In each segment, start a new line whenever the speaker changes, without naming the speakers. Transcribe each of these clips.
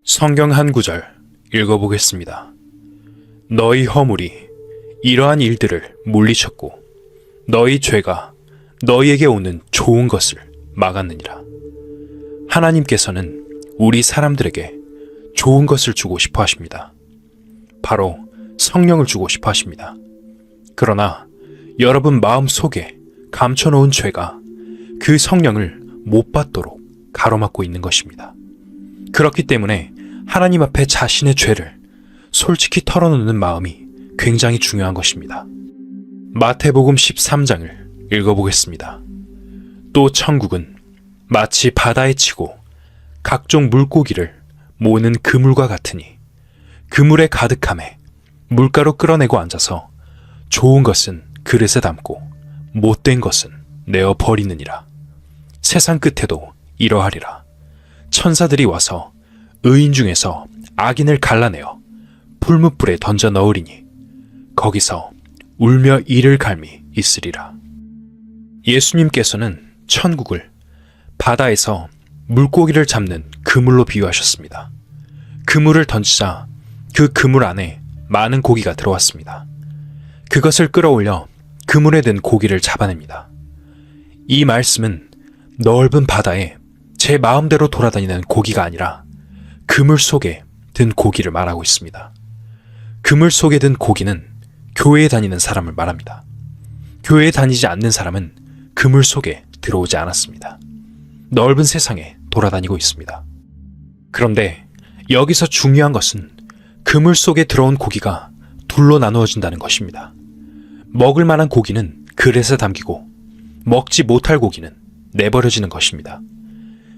성경 한 구절 읽어보겠습니다. 너희 허물이 이러한 일들을 물리쳤고 너희 죄가 너희에게 오는 좋은 것을 막았느니라. 하나님께서는 우리 사람들에게 좋은 것을 주고 싶어 하십니다. 바로 성령을 주고 싶어 하십니다. 그러나 여러분 마음 속에 감춰놓은 죄가 그 성령을 못 받도록 가로막고 있는 것입니다. 그렇기 때문에 하나님 앞에 자신의 죄를 솔직히 털어놓는 마음이 굉장히 중요한 것입니다. 마태복음 13장을 읽어보겠습니다. 또 천국은 마치 바다에 치고 각종 물고기를 모으는 그물과 같으니 그물에 가득함에 물가로 끌어내고 앉아서 좋은 것은 그릇에 담고 못된 것은 내어 버리느니라. 세상 끝에도 이러하리라. 천사들이 와서 의인 중에서 악인을 갈라내어 풀무불에 던져 넣으리니 거기서 울며 이를 갈미 있으리라. 예수님께서는 천국을 바다에서 물고기를 잡는 그물로 비유하셨습니다. 그물을 던지자 그 그물 안에 많은 고기가 들어왔습니다. 그것을 끌어올려 그물에 든 고기를 잡아냅니다. 이 말씀은 넓은 바다에 제 마음대로 돌아다니는 고기가 아니라 그물 속에 든 고기를 말하고 있습니다. 그물 속에 든 고기는 교회에 다니는 사람을 말합니다. 교회에 다니지 않는 사람은 그물 속에 들어오지 않았습니다. 넓은 세상에 돌아다니고 있습니다. 그런데 여기서 중요한 것은 그물 속에 들어온 고기가 둘로 나누어진다는 것입니다. 먹을 만한 고기는 그릇에 담기고 먹지 못할 고기는 내버려지는 것입니다.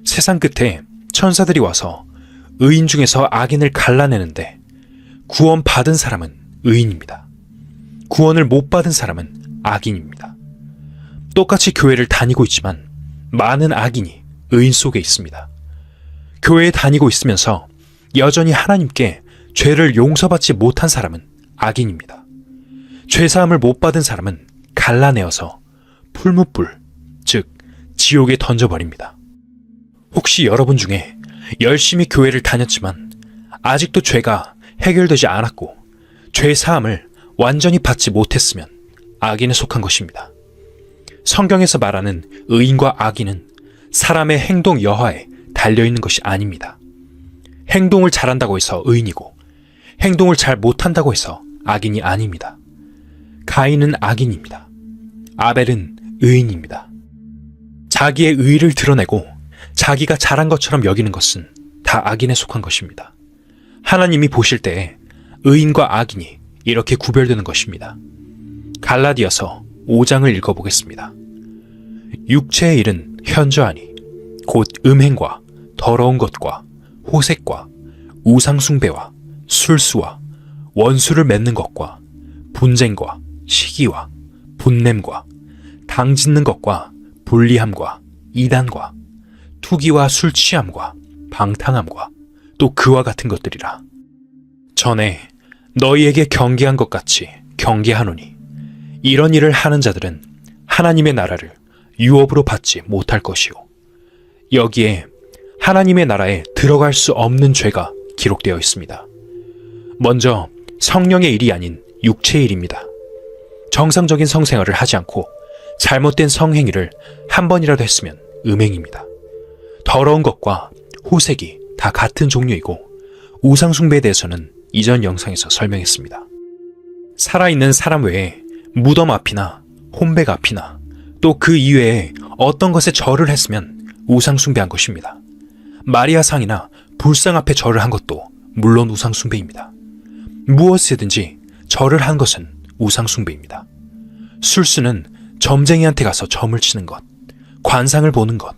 세상 끝에 천사들이 와서 의인 중에서 악인을 갈라내는데 구원받은 사람은 의인입니다. 구원을 못 받은 사람은 악인입니다. 똑같이 교회를 다니고 있지만 많은 악인이 의인 속에 있습니다. 교회에 다니고 있으면서 여전히 하나님께 죄를 용서받지 못한 사람은 악인입니다. 죄사함을 못 받은 사람은 갈라내어서 풀무불, 즉 지옥에 던져버립니다. 혹시 여러분 중에 열심히 교회를 다녔지만 아직도 죄가 해결되지 않았고 죄사함을 완전히 받지 못했으면 악인에 속한 것입니다. 성경에서 말하는 의인과 악인은 사람의 행동 여하에 달려있는 것이 아닙니다. 행동을 잘한다고 해서 의인이고 행동을 잘 못한다고 해서 악인이 아닙니다. 가인은 악인입니다. 아벨은 의인입니다. 자기의 의의를 드러내고 자기가 잘한 것처럼 여기는 것은 다 악인에 속한 것입니다. 하나님이 보실 때에 의인과 악인이 이렇게 구별되는 것입니다. 갈라디아서 5장을 읽어보겠습니다. 육체의 일은 현저하니 곧 음행과 더러운 것과 호색과 우상숭배와 술수와 원수를 맺는 것과 분쟁과 시기와 분냄과 당짓는 것과 불리함과 이단과 투기와 술 취함과 방탕함과 또 그와 같은 것들이라. 전에 너희에게 경계한 것 같이 경계하노니 이런 일을 하는 자들은 하나님의 나라를 유업으로 받지 못할 것이요. 여기에 하나님의 나라에 들어갈 수 없는 죄가 기록되어 있습니다. 먼저 성령의 일이 아닌 육체의 일입니다. 정상적인 성생활을 하지 않고 잘못된 성행위를 한 번이라도 했으면 음행입니다. 더러운 것과 호색이 다 같은 종류이고 우상숭배에 대해서는 이전 영상에서 설명했습니다. 살아있는 사람 외에 무덤 앞이나 혼백 앞이나 또 그 이외에 어떤 것에 절을 했으면 우상숭배한 것입니다. 마리아상이나 불상 앞에 절을 한 것도 물론 우상숭배입니다. 무엇이든지 절을 한 것은 우상숭배입니다. 술수는 점쟁이한테 가서 점을 치는 것, 관상을 보는 것,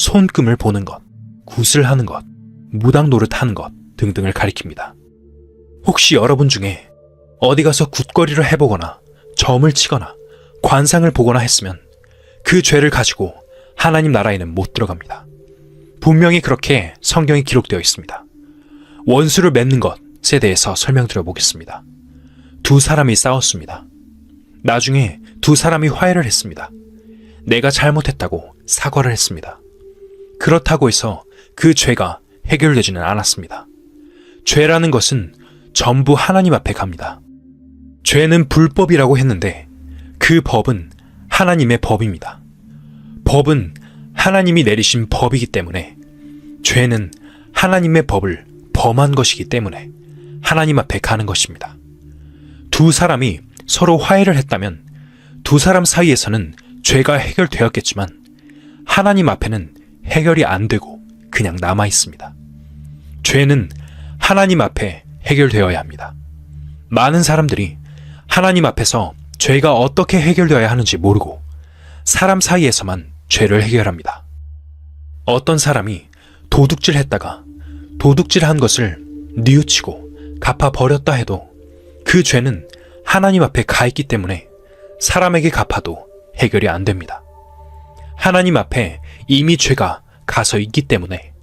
손금을 보는 것, 굿을 하는 것, 무당 노릇하는 것 등등을 가리킵니다. 혹시 여러분 중에 어디 가서 굿거리를 해보거나 점을 치거나 관상을 보거나 했으면 그 죄를 가지고 하나님 나라에는 못 들어갑니다. 분명히 그렇게 성경에 기록되어 있습니다. 원수를 맺는 것에 대해서 설명드려 보겠습니다. 두 사람이 싸웠습니다. 나중에 두 사람이 화해를 했습니다. 내가 잘못했다고 사과를 했습니다. 그렇다고 해서 그 죄가 해결되지는 않았습니다. 죄라는 것은 전부 하나님 앞에 갑니다. 죄는 불법이라고 했는데 그 법은 하나님의 법입니다. 법은 하나님이 내리신 법이기 때문에 죄는 하나님의 법을 범한 것이기 때문에 하나님 앞에 가는 것입니다. 두 사람이 서로 화해를 했다면 두 사람 사이에서는 죄가 해결되었겠지만 하나님 앞에는 해결이 안 되고 그냥 남아 있습니다. 죄는 하나님 앞에 해결되어야 합니다. 많은 사람들이 하나님 앞에서 죄가 어떻게 해결되어야 하는지 모르고 사람 사이에서만 죄를 해결합니다. 어떤 사람이 도둑질 했다가 도둑질한 것을 뉘우치고 갚아버렸다 해도 그 죄는 하나님 앞에 가 있기 때문에 사람에게 갚아도 해결이 안 됩니다. 하나님 앞에 이미 죄가 가서 있기 때문에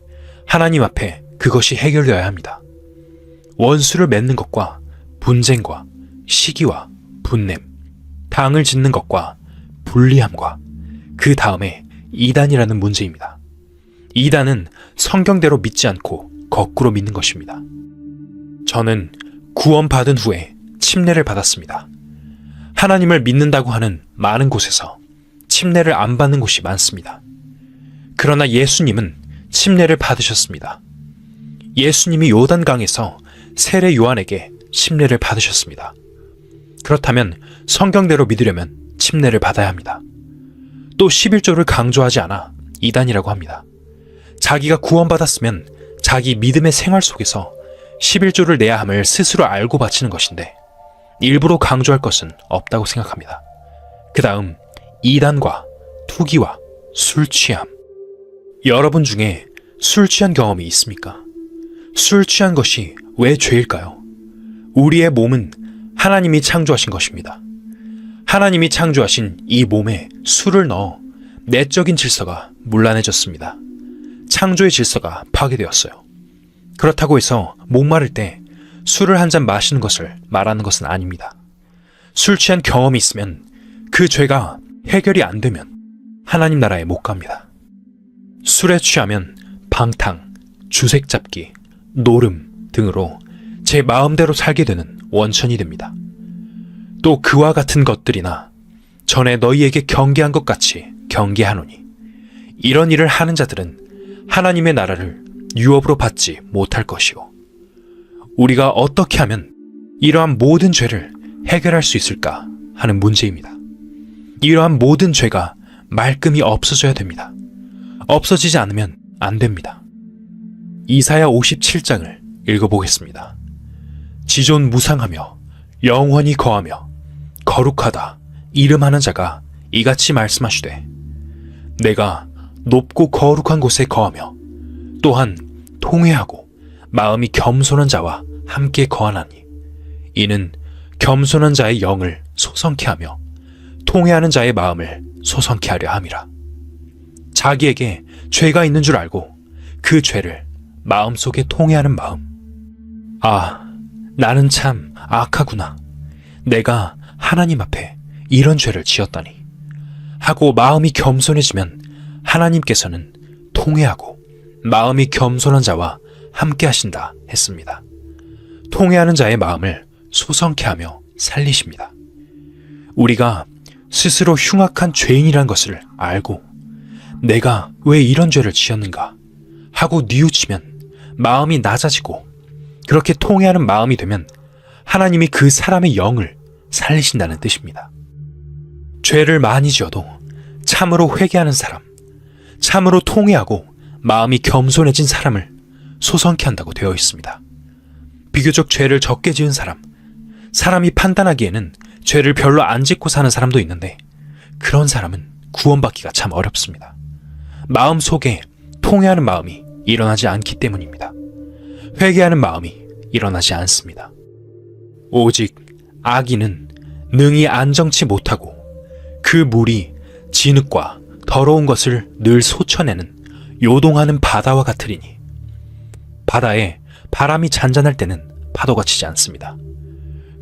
하나님 앞에 그것이 해결되어야 합니다. 원수를 맺는 것과 분쟁과 시기와 분냄, 당을 짓는 것과 불리함과 그 다음에 이단이라는 문제입니다. 이단은 성경대로 믿지 않고 거꾸로 믿는 것입니다. 저는 구원받은 후에 침례를 받았습니다. 하나님을 믿는다고 하는 많은 곳에서 침례를 안 받는 곳이 많습니다. 그러나 예수님은 침례를 받으셨습니다. 예수님이 요단강에서 세례 요한에게 침례를 받으셨습니다. 그렇다면 성경대로 믿으려면 침례를 받아야 합니다. 또 11조를 강조하지 않아 이단이라고 합니다. 자기가 구원받았으면 자기 믿음의 생활 속에서 11조를 내야 함을 스스로 알고 바치는 것인데 일부러 강조할 것은 없다고 생각합니다. 그 다음 이단과 투기와 술 취함. 여러분 중에 술 취한 경험이 있습니까? 술 취한 것이 왜 죄일까요? 우리의 몸은 하나님이 창조하신 것입니다. 하나님이 창조하신 이 몸에 술을 넣어 내적인 질서가 문란해졌습니다. 창조의 질서가 파괴되었어요. 그렇다고 해서 목마를 때 술을 한 잔 마시는 것을 말하는 것은 아닙니다. 술 취한 경험이 있으면 그 죄가 해결이 안 되면 하나님 나라에 못 갑니다. 술에 취하면 방탕, 주색 잡기, 노름 등으로 제 마음대로 살게 되는 원천이 됩니다. 또 그와 같은 것들이나 전에 너희에게 경계한 것 같이 경계하노니 이런 일을 하는 자들은 하나님의 나라를 유업으로 받지 못할 것이요. 우리가 어떻게 하면 이러한 모든 죄를 해결할 수 있을까 하는 문제입니다. 이러한 모든 죄가 말끔히 없어져야 됩니다. 없어지지 않으면 안 됩니다. 이사야 57장을 읽어보겠습니다. 지존무상하며 영원히 거하며 거룩하다 이름하는 자가 이같이 말씀하시되 내가 높고 거룩한 곳에 거하며 또한 통회하고 마음이 겸손한 자와 함께 거하나니 이는 겸손한 자의 영을 소성케 하며 통회하는 자의 마음을 소성케 하려 함이라. 자기에게 죄가 있는 줄 알고 그 죄를 마음속에 통회하는 마음. 아, 나는 참 악하구나. 내가 하나님 앞에 이런 죄를 지었다니 하고 마음이 겸손해지면 하나님께서는 통회하고 마음이 겸손한 자와 함께 하신다 했습니다. 통회하는 자의 마음을 소성케 하며 살리십니다. 우리가 스스로 흉악한 죄인이란 것을 알고 내가 왜 이런 죄를 지었는가 하고 뉘우치면 마음이 낮아지고 그렇게 통회하는 마음이 되면 하나님이 그 사람의 영을 살리신다는 뜻입니다. 죄를 많이 지어도 참으로 회개하는 사람, 참으로 통회하고 마음이 겸손해진 사람을 소성케 한다고 되어 있습니다. 비교적 죄를 적게 지은 사람, 사람이 판단하기에는 죄를 별로 안 짓고 사는 사람도 있는데 그런 사람은 구원받기가 참 어렵습니다. 마음속에 통회하는 마음이 일어나지 않기 때문입니다. 회개하는 마음이 일어나지 않습니다. 오직 악인은 능히 안정치 못하고 그 물이 진흙과 더러운 것을 늘 솟쳐내는 요동하는 바다와 같으리니 바다에 바람이 잔잔할 때는 파도가 치지 않습니다.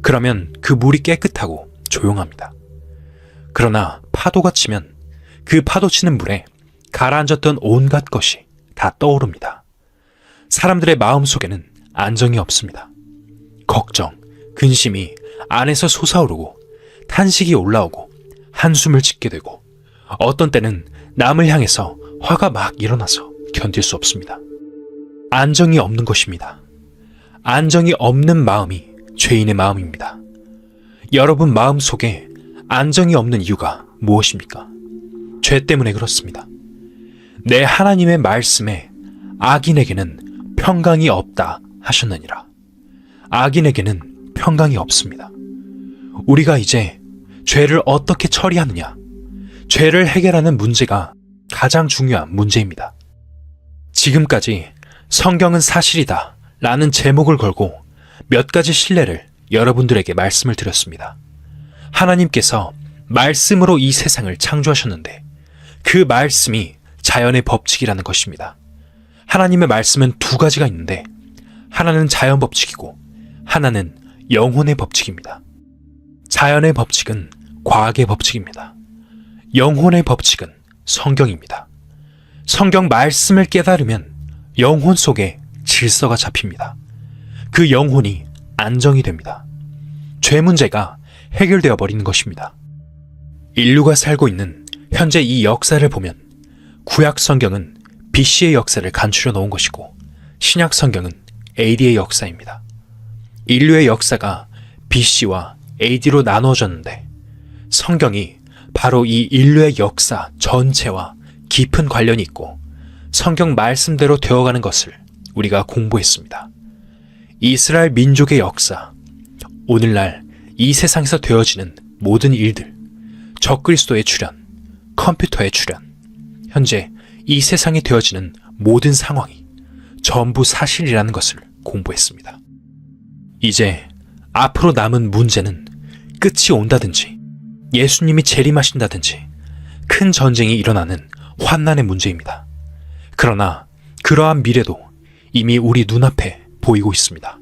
그러면 그 물이 깨끗하고 조용합니다. 그러나 파도가 치면 그 파도 치는 물에 가라앉았던 온갖 것이 다 떠오릅니다. 사람들의 마음 속에는 안정이 없습니다. 걱정, 근심이 안에서 솟아오르고 탄식이 올라오고 한숨을 짓게 되고 어떤 때는 남을 향해서 화가 막 일어나서 견딜 수 없습니다. 안정이 없는 것입니다. 안정이 없는 마음이 죄인의 마음입니다. 여러분 마음 속에 안정이 없는 이유가 무엇입니까? 죄 때문에 그렇습니다. 내 하나님의 말씀에 악인에게는 평강이 없다 하셨느니라. 악인에게는 평강이 없습니다. 우리가 이제 죄를 어떻게 처리하느냐, 죄를 해결하는 문제가 가장 중요한 문제입니다. 지금까지 성경은 사실이다 라는 제목을 걸고 몇 가지 신뢰를 여러분들에게 말씀을 드렸습니다. 하나님께서 말씀으로 이 세상을 창조하셨는데 그 말씀이 자연의 법칙이라는 것입니다. 하나님의 말씀은 두 가지가 있는데 하나는 자연 법칙이고 하나는 영혼의 법칙입니다. 자연의 법칙은 과학의 법칙입니다. 영혼의 법칙은 성경입니다. 성경 말씀을 깨달으면 영혼 속에 질서가 잡힙니다. 그 영혼이 안정이 됩니다. 죄 문제가 해결되어 버리는 것입니다. 인류가 살고 있는 현재 이 역사를 보면 구약 성경은 BC의 역사를 간추려 놓은 것이고 신약 성경은 AD의 역사입니다. 인류의 역사가 BC와 AD로 나누어졌는데 성경이 바로 이 인류의 역사 전체와 깊은 관련이 있고 성경 말씀대로 되어가는 것을 우리가 공부했습니다. 이스라엘 민족의 역사, 오늘날 이 세상에서 되어지는 모든 일들, 적그리스도의 출현, 컴퓨터의 출현, 현재 이 세상에 되어지는 모든 상황이 전부 사실이라는 것을 공부했습니다. 이제 앞으로 남은 문제는 끝이 온다든지 예수님이 재림하신다든지 큰 전쟁이 일어나는 환난의 문제입니다. 그러나 그러한 미래도 이미 우리 눈앞에 보이고 있습니다.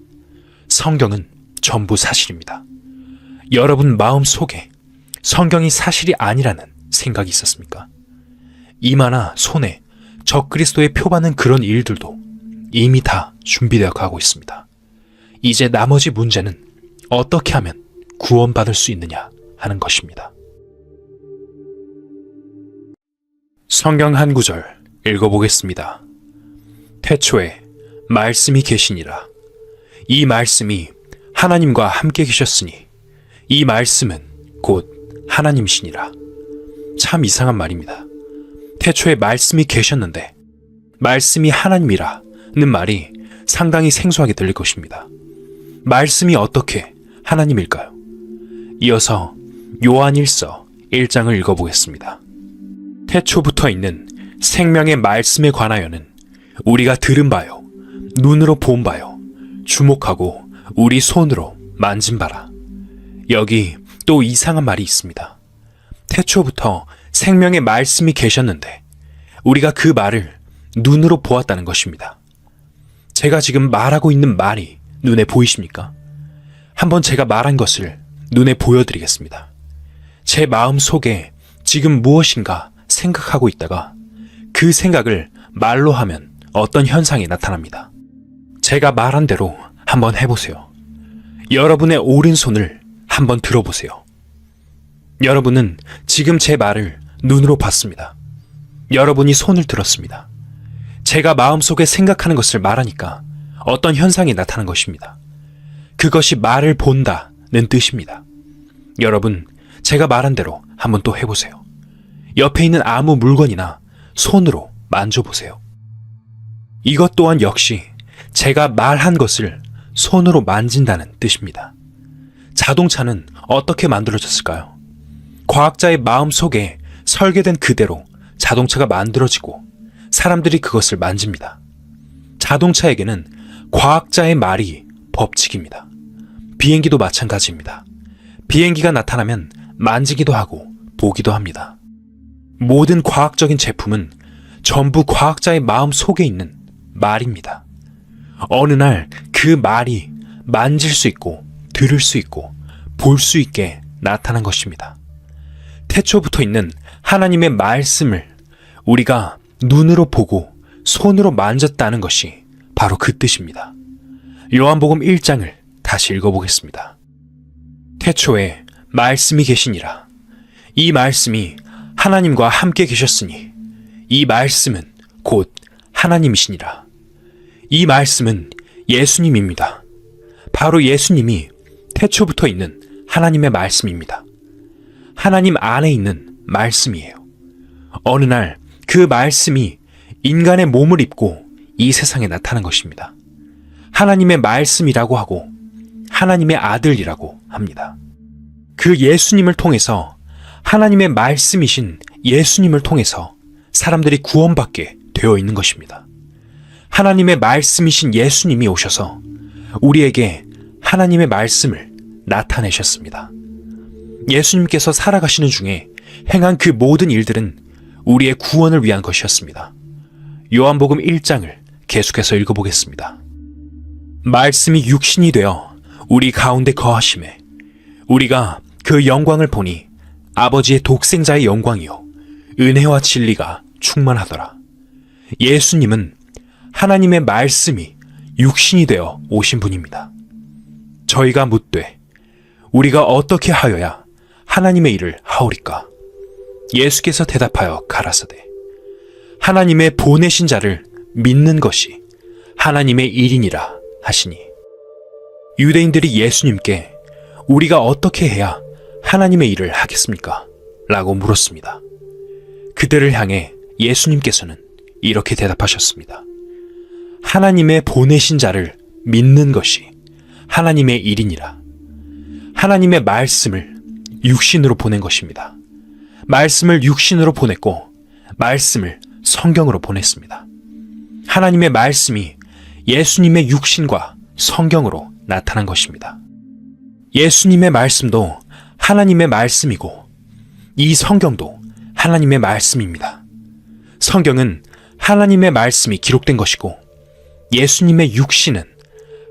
성경은 전부 사실입니다. 여러분 마음 속에 성경이 사실이 아니라는 생각이 있었습니까? 이마나 손에 적그리스도의 표받는 그런 일들도 이미 다 준비되어 가고 있습니다. 이제 나머지 문제는 어떻게 하면 구원받을 수 있느냐 하는 것입니다. 성경 한 구절 읽어보겠습니다. 태초에 말씀이 계시니라. 이 말씀이 하나님과 함께 계셨으니 이 말씀은 곧 하나님이시니라. 참 이상한 말입니다. 태초에 말씀이 계셨는데 말씀이 하나님이라는 말이 상당히 생소하게 들릴 것입니다. 말씀이 어떻게 하나님일까요? 이어서 요한 1서 1장을 읽어보겠습니다. 태초부터 있는 생명의 말씀에 관하여는 우리가 들은 바요, 눈으로 본 바요, 주목하고 우리 손으로 만진 바라. 여기 또 이상한 말이 있습니다. 태초부터 생명의 말씀이 계셨는데 우리가 그 말을 눈으로 보았다는 것입니다. 제가 지금 말하고 있는 말이 눈에 보이십니까? 한번 제가 말한 것을 눈에 보여드리겠습니다. 제 마음 속에 지금 무엇인가 생각하고 있다가 그 생각을 말로 하면 어떤 현상이 나타납니다. 제가 말한 대로 한번 해보세요. 여러분의 오른손을 한번 들어보세요. 여러분은 지금 제 말을 눈으로 봤습니다. 여러분이 손을 들었습니다. 제가 마음속에 생각하는 것을 말하니까 어떤 현상이 나타난 것입니다. 그것이 말을 본다는 뜻입니다. 여러분, 제가 말한 대로 한번 또 해보세요. 옆에 있는 아무 물건이나 손으로 만져보세요. 이것 또한 역시 제가 말한 것을 손으로 만진다는 뜻입니다. 자동차는 어떻게 만들어졌을까요? 과학자의 마음 속에 설계된 그대로 자동차가 만들어지고 사람들이 그것을 만집니다. 자동차에게는 과학자의 말이 법칙입니다. 비행기도 마찬가지입니다. 비행기가 나타나면 만지기도 하고 보기도 합니다. 모든 과학적인 제품은 전부 과학자의 마음 속에 있는 말입니다. 어느 날 그 말이 만질 수 있고 들을 수 있고 볼 수 있게 나타난 것입니다. 태초부터 있는 하나님의 말씀을 우리가 눈으로 보고 손으로 만졌다는 것이 바로 그 뜻입니다. 요한복음 1장을 다시 읽어보겠습니다. 태초에 말씀이 계시니라. 이 말씀이 하나님과 함께 계셨으니 이 말씀은 곧 하나님이시니라. 이 말씀은 예수님입니다. 바로 예수님이 태초부터 있는 하나님의 말씀입니다. 하나님 안에 있는 말씀이에요. 어느 날 그 말씀이 인간의 몸을 입고 이 세상에 나타난 것입니다. 하나님의 말씀이라고 하고 하나님의 아들이라고 합니다. 그 예수님을 통해서 하나님의 말씀이신 예수님을 통해서 사람들이 구원받게 되어 있는 것입니다. 하나님의 말씀이신 예수님이 오셔서 우리에게 하나님의 말씀을 나타내셨습니다. 예수님께서 살아가시는 중에 행한 그 모든 일들은 우리의 구원을 위한 것이었습니다. 요한복음 1장을 계속해서 읽어보겠습니다. 말씀이 육신이 되어 우리 가운데 거하심에 우리가 그 영광을 보니 아버지의 독생자의 영광이요 은혜와 진리가 충만하더라. 예수님은 하나님의 말씀이 육신이 되어 오신 분입니다. 저희가 묻되 우리가 어떻게 하여야 하나님의 일을 하오리까? 예수께서 대답하여 가라사대 하나님의 보내신 자를 믿는 것이 하나님의 일이니라 하시니 유대인들이 예수님께 우리가 어떻게 해야 하나님의 일을 하겠습니까? 라고 물었습니다. 그들을 향해 예수님께서는 이렇게 대답하셨습니다. 하나님의 보내신 자를 믿는 것이 하나님의 일이니라. 하나님의 말씀을 육신으로 보낸 것입니다. 말씀을 육신으로 보냈고 말씀을 성경으로 보냈습니다. 하나님의 말씀이 예수님의 육신과 성경으로 나타난 것입니다. 예수님의 말씀도 하나님의 말씀이고 이 성경도 하나님의 말씀입니다. 성경은 하나님의 말씀이 기록된 것이고 예수님의 육신은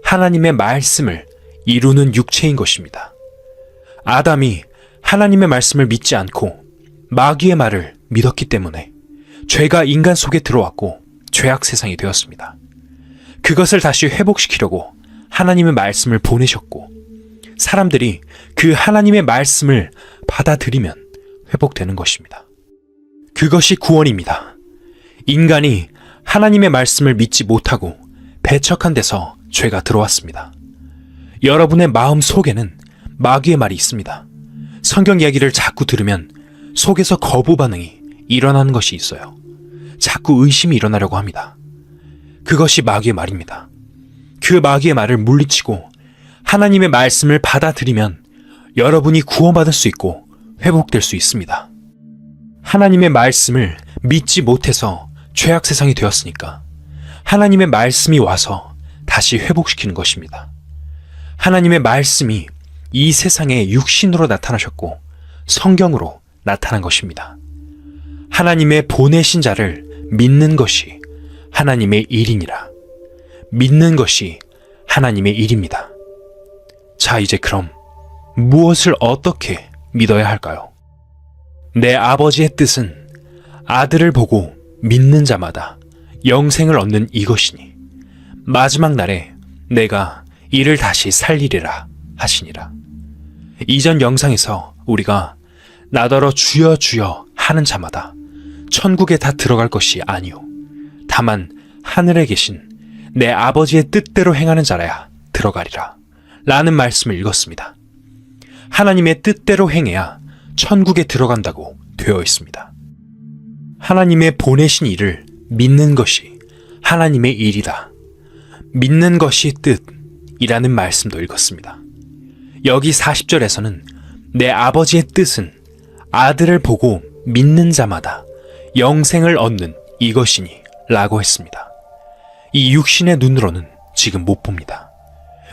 하나님의 말씀을 이루는 육체인 것입니다. 아담이 하나님의 말씀을 믿지 않고 마귀의 말을 믿었기 때문에 죄가 인간 속에 들어왔고 죄악 세상이 되었습니다. 그것을 다시 회복시키려고 하나님의 말씀을 보내셨고 사람들이 그 하나님의 말씀을 받아들이면 회복되는 것입니다. 그것이 구원입니다. 인간이 하나님의 말씀을 믿지 못하고 배척한 데서 죄가 들어왔습니다. 여러분의 마음 속에는 마귀의 말이 있습니다. 성경 이야기를 자꾸 들으면 속에서 거부 반응이 일어나는 것이 있어요. 자꾸 의심이 일어나려고 합니다. 그것이 마귀의 말입니다. 그 마귀의 말을 물리치고 하나님의 말씀을 받아들이면 여러분이 구원받을 수 있고 회복될 수 있습니다. 하나님의 말씀을 믿지 못해서 죄악 세상이 되었으니까 하나님의 말씀이 와서 다시 회복시키는 것입니다. 하나님의 말씀이 이 세상에 육신으로 나타나셨고 성경으로 나타난 것입니다. 하나님의 보내신 자를 믿는 것이 하나님의 일이니라. 믿는 것이 하나님의 일입니다. 자, 이제 그럼 무엇을 어떻게 믿어야 할까요? 내 아버지의 뜻은 아들을 보고 믿는 자마다 영생을 얻는 이것이니 마지막 날에 내가 이를 다시 살리리라 하시니라. 이전 영상에서 우리가 나더러 주여 주여 하는 자마다 천국에 다 들어갈 것이 아니요 다만 하늘에 계신 내 아버지의 뜻대로 행하는 자라야 들어가리라 라는 말씀을 읽었습니다. 하나님의 뜻대로 행해야 천국에 들어간다고 되어 있습니다. 하나님의 보내신 일을 믿는 것이 하나님의 일이다. 믿는 것이 뜻이라는 말씀도 읽었습니다. 여기 40절에서는 내 아버지의 뜻은 아들을 보고 믿는 자마다 영생을 얻는 이것이니 라고 했습니다. 이 육신의 눈으로는 지금 못 봅니다.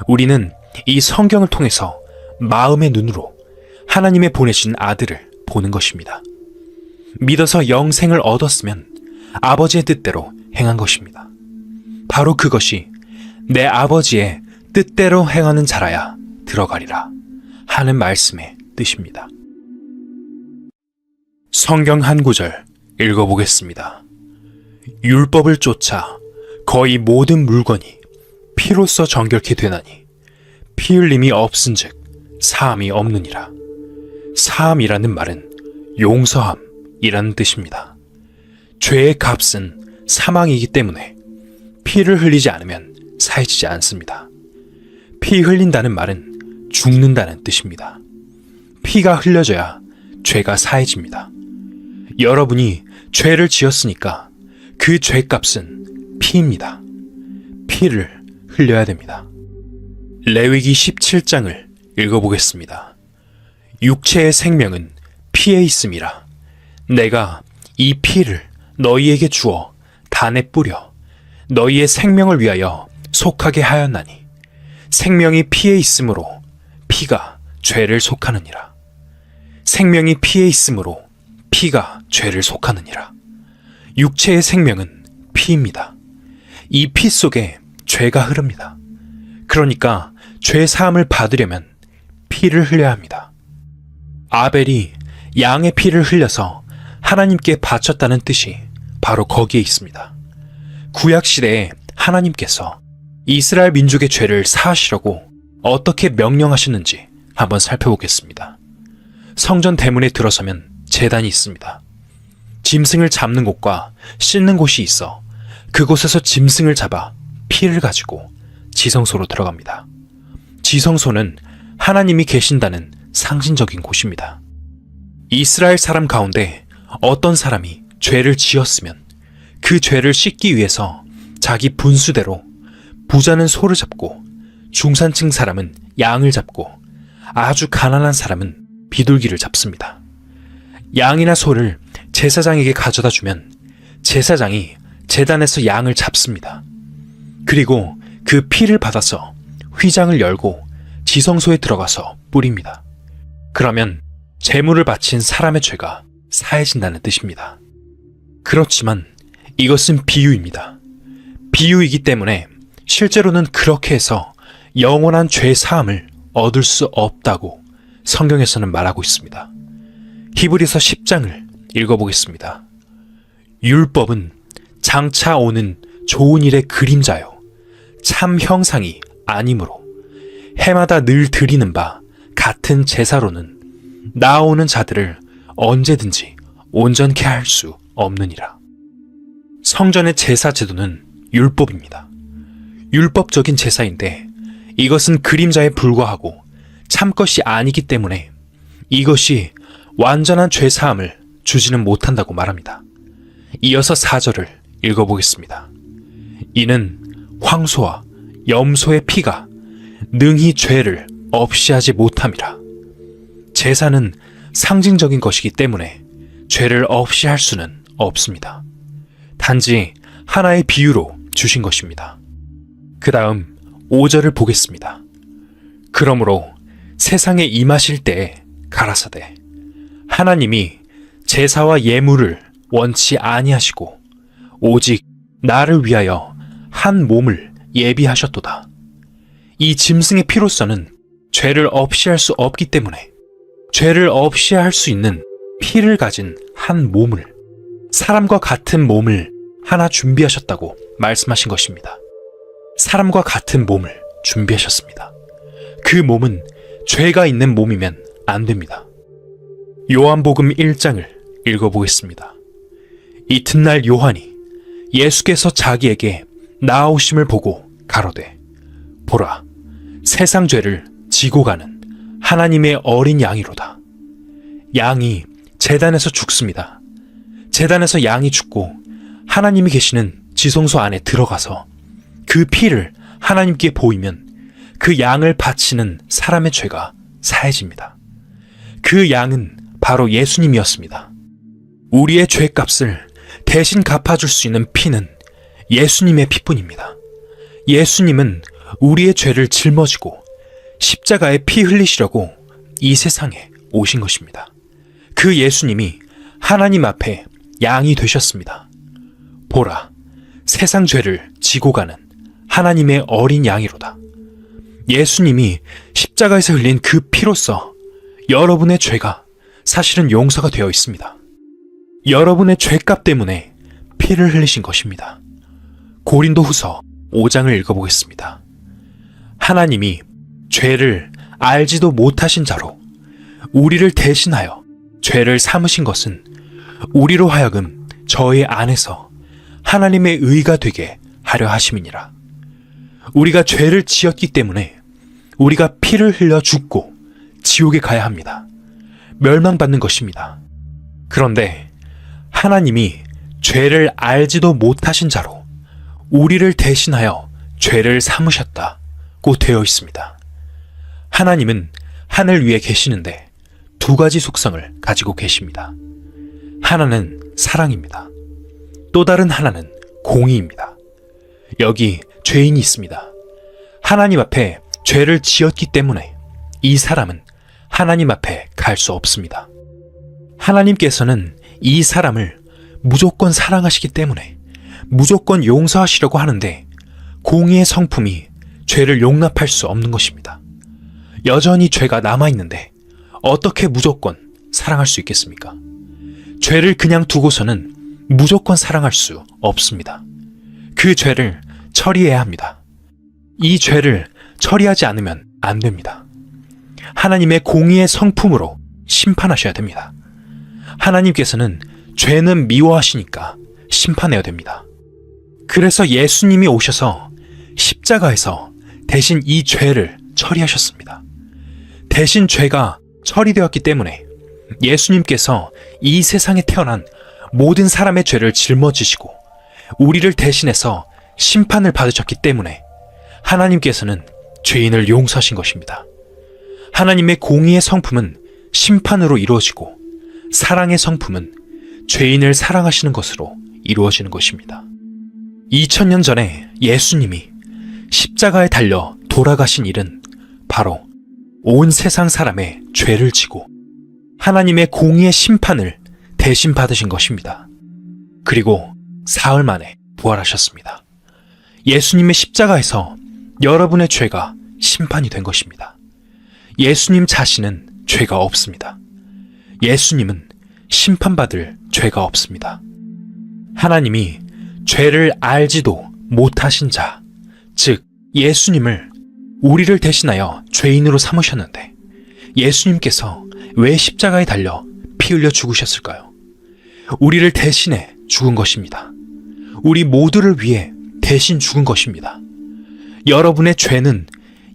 우리는 이 성경을 통해서 마음의 눈으로 하나님의 보내신 아들을 보는 것입니다. 믿어서 영생을 얻었으면 아버지의 뜻대로 행한 것입니다. 바로 그것이 내 아버지의 뜻대로 행하는 자라야 들어가리라 하는 말씀의 뜻입니다. 성경 한 구절 읽어보겠습니다. 율법을 쫓아 거의 모든 물건이 피로써 정결케 되나니 피 흘림이 없은즉 사함이 없느니라. 사함이라는 말은 용서함이라는 뜻입니다. 죄의 값은 사망이기 때문에 피를 흘리지 않으면 사해지지 않습니다. 피 흘린다는 말은 죽는다는 뜻입니다. 피가 흘려져야 죄가 사해집니다. 여러분이 죄를 지었으니까 그 죄값은 피입니다. 피를 흘려야 됩니다. 레위기 17장을 읽어보겠습니다. 육체의 생명은 피에 있음이라. 내가 이 피를 너희에게 주어 단에 뿌려 너희의 생명을 위하여 속하게 하였나니 생명이 피에 있으므로 피가 죄를 속하느니라. 생명이 피에 있으므로 피가 죄를 속하느니라. 육체의 생명은 피입니다. 이 피 속에 죄가 흐릅니다. 그러니까 죄 사함을 받으려면 피를 흘려야 합니다. 아벨이 양의 피를 흘려서 하나님께 바쳤다는 뜻이 바로 거기에 있습니다. 구약시대에 하나님께서 이스라엘 민족의 죄를 사하시려고 어떻게 명령하셨는지 한번 살펴보겠습니다. 성전 대문에 들어서면 제단이 있습니다. 짐승을 잡는 곳과 씻는 곳이 있어 그곳에서 짐승을 잡아 피를 가지고 지성소로 들어갑니다. 지성소는 하나님이 계신다는 상징적인 곳입니다. 이스라엘 사람 가운데 어떤 사람이 죄를 지었으면 그 죄를 씻기 위해서 자기 분수대로 부자는 소를 잡고 중산층 사람은 양을 잡고 아주 가난한 사람은 비둘기를 잡습니다. 양이나 소를 제사장에게 가져다 주면 제사장이 제단에서 양을 잡습니다. 그리고 그 피를 받아서 휘장을 열고 지성소에 들어가서 뿌립니다. 그러면 제물을 바친 사람의 죄가 사해진다는 뜻입니다. 그렇지만 이것은 비유입니다. 비유이기 때문에 실제로는 그렇게 해서 영원한 죄 사함을 얻을 수 없다고 성경에서는 말하고 있습니다. 히브리서 10장을 읽어보겠습니다. 율법은 장차 오는 좋은 일의 그림자요 참 형상이 아니므로 해마다 늘 드리는 바 같은 제사로는 나아오는 자들을 언제든지 온전케 할 수 없느니라. 성전의 제사 제도는 율법입니다. 율법적인 제사인데 이것은 그림자에 불과하고 참 것이 아니기 때문에 이것이 완전한 죄사함을 주지는 못한다고 말합니다. 이어서 4절을 읽어보겠습니다. 이는 황소와 염소의 피가 능히 죄를 없이 하지 못함이라. 제사는 상징적인 것이기 때문에 죄를 없이 할 수는 없습니다. 단지 하나의 비유로 주신 것입니다. 그 다음 5절을 보겠습니다. 그러므로 세상에 임하실 때에 가라사대 하나님이 제사와 예물을 원치 아니하시고 오직 나를 위하여 한 몸을 예비하셨도다. 이 짐승의 피로서는 죄를 없이 할 수 없기 때문에 죄를 없이 할 수 있는 피를 가진 한 몸을, 사람과 같은 몸을 하나 준비하셨다고 말씀하신 것입니다. 사람과 같은 몸을 준비하셨습니다. 그 몸은 죄가 있는 몸이면 안 됩니다. 요한복음 1장을 읽어보겠습니다. 이튿날 요한이 예수께서 자기에게 나아오심을 보고 가로되 보라 세상 죄를 지고 가는 하나님의 어린 양이로다. 양이 제단에서 죽습니다. 제단에서 양이 죽고 하나님이 계시는 지성소 안에 들어가서 그 피를 하나님께 보이면 그 양을 바치는 사람의 죄가 사해집니다. 그 양은 바로 예수님이었습니다. 우리의 죄값을 대신 갚아줄 수 있는 피는 예수님의 피뿐입니다. 예수님은 우리의 죄를 짊어지고 십자가에 피 흘리시려고 이 세상에 오신 것입니다. 그 예수님이 하나님 앞에 양이 되셨습니다. 보라, 세상 죄를 지고 가는 하나님의 어린 양이로다. 예수님이 십자가에서 흘린 그 피로써 여러분의 죄가 사실은 용서가 되어 있습니다. 여러분의 죄값 때문에 피를 흘리신 것입니다. 고린도후서 5장을 읽어보겠습니다. 하나님이 죄를 알지도 못하신 자로 우리를 대신하여 죄를 삼으신 것은 우리로 하여금 저희 안에서 하나님의 의가 되게 하려 하심이니라. 우리가 죄를 지었기 때문에 우리가 피를 흘려 죽고 지옥에 가야 합니다. 멸망받는 것입니다. 그런데 하나님이 죄를 알지도 못하신 자로 우리를 대신하여 죄를 삼으셨다고 되어 있습니다. 하나님은 하늘 위에 계시는데 두 가지 속성을 가지고 계십니다. 하나는 사랑입니다. 또 다른 하나는 공의입니다. 여기 죄인이 있습니다. 하나님 앞에 죄를 지었기 때문에 이 사람은 하나님 앞에 갈 수 없습니다. 하나님께서는 이 사람을 무조건 사랑하시기 때문에 무조건 용서하시려고 하는데 공의의 성품이 죄를 용납할 수 없는 것입니다. 여전히 죄가 남아있는데 어떻게 무조건 사랑할 수 있겠습니까? 죄를 그냥 두고서는 무조건 사랑할 수 없습니다. 그 죄를 처리해야 합니다. 이 죄를 처리하지 않으면 안 됩니다. 하나님의 공의의 성품으로 심판하셔야 됩니다. 하나님께서는 죄는 미워하시니까 심판해야 됩니다. 그래서 예수님이 오셔서 십자가에서 대신 이 죄를 처리하셨습니다. 대신 죄가 처리되었기 때문에 예수님께서 이 세상에 태어난 모든 사람의 죄를 짊어지시고 우리를 대신해서 심판을 받으셨기 때문에 하나님께서는 죄인을 용서하신 것입니다. 하나님의 공의의 성품은 심판으로 이루어지고 사랑의 성품은 죄인을 사랑하시는 것으로 이루어지는 것입니다. 2000년 전에 예수님이 십자가에 달려 돌아가신 일은 바로 온 세상 사람의 죄를 지고 하나님의 공의의 심판을 대신 받으신 것입니다. 그리고 사흘 만에 부활하셨습니다. 예수님의 십자가에서 여러분의 죄가 심판이 된 것입니다. 예수님 자신은 죄가 없습니다. 예수님은 심판받을 죄가 없습니다. 하나님이 죄를 알지도 못하신 자, 즉 예수님을 우리를 대신하여 죄인으로 삼으셨는데 예수님께서 왜 십자가에 달려 피 흘려 죽으셨을까요? 우리를 대신해 죽은 것입니다. 우리 모두를 위해 대신 죽은 것입니다. 여러분의 죄는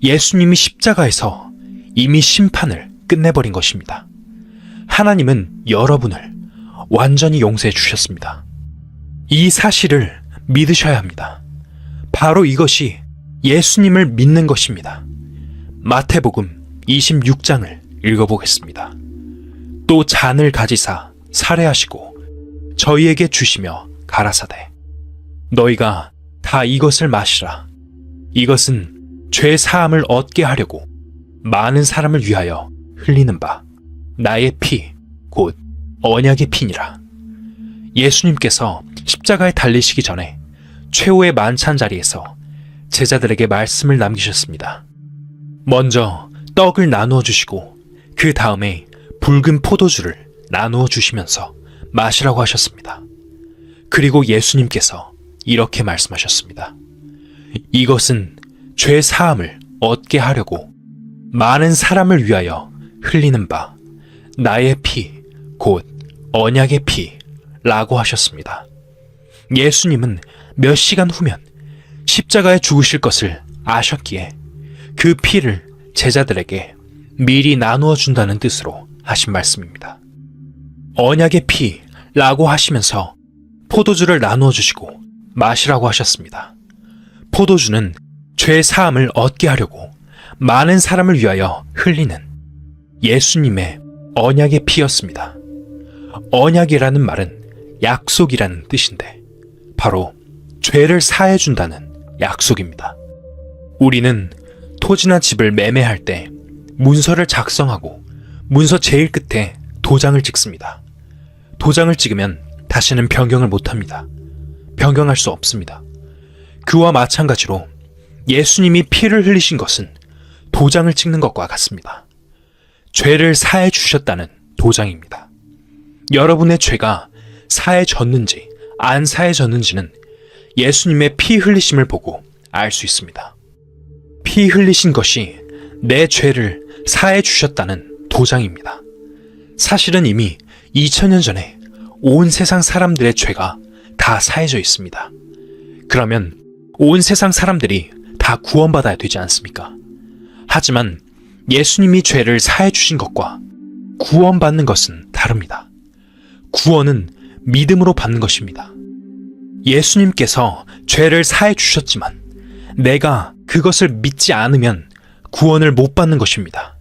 예수님이 십자가에서 이미 심판을 끝내버린 것입니다. 하나님은 여러분을 완전히 용서해 주셨습니다. 이 사실을 믿으셔야 합니다. 바로 이것이 예수님을 믿는 것입니다. 마태복음 26장을 읽어보겠습니다. 또 잔을 가지사 살해하시고 저희에게 주시며 가라사대 너희가 다 이것을 마시라. 이것은 죄 사함을 얻게 하려고 많은 사람을 위하여 흘리는 바 나의 피 곧 언약의 피니라. 예수님께서 십자가에 달리시기 전에 최후의 만찬 자리에서 제자들에게 말씀을 남기셨습니다. 먼저 떡을 나누어 주시고 그 다음에 붉은 포도주를 나누어 주시면서 마시라고 하셨습니다. 그리고 예수님께서 이렇게 말씀하셨습니다. 이것은 죄 사함을 얻게 하려고 많은 사람을 위하여 흘리는 바 나의 피 곧 언약의 피라고 하셨습니다. 예수님은 몇 시간 후면 십자가에 죽으실 것을 아셨기에 그 피를 제자들에게 미리 나누어 준다는 뜻으로 하신 말씀입니다. 언약의 피라고 하시면서 포도주를 나누어 주시고 마시라고 하셨습니다. 포도주는 죄 사함을 얻게 하려고 많은 사람을 위하여 흘리는 예수님의 언약의 피였습니다. 언약이라는 말은 약속이라는 뜻인데 바로 죄를 사해준다는 약속입니다. 우리는 토지나 집을 매매할 때 문서를 작성하고 문서 제일 끝에 도장을 찍습니다. 도장을 찍으면 다시는 변경을 못합니다. 변경할 수 없습니다. 그와 마찬가지로 예수님이 피를 흘리신 것은 도장을 찍는 것과 같습니다. 죄를 사해 주셨다는 도장입니다. 여러분의 죄가 사해졌는지 안 사해졌는지는 예수님의 피 흘리심을 보고 알 수 있습니다. 피 피 흘리신 것이 내 죄를 사해 주셨다는 도장입니다. 사실은 이미 2000년 전에 온 세상 사람들의 죄가 다 사해져 있습니다. 그러면 온 세상 사람들이 다 구원받아야 되지 않습니까? 하지만 예수님이 죄를 사해 주신 것과 구원받는 것은 다릅니다. 구원은 믿음으로 받는 것입니다. 예수님께서 죄를 사해 주셨지만 내가 그것을 믿지 않으면 구원을 못 받는 것입니다.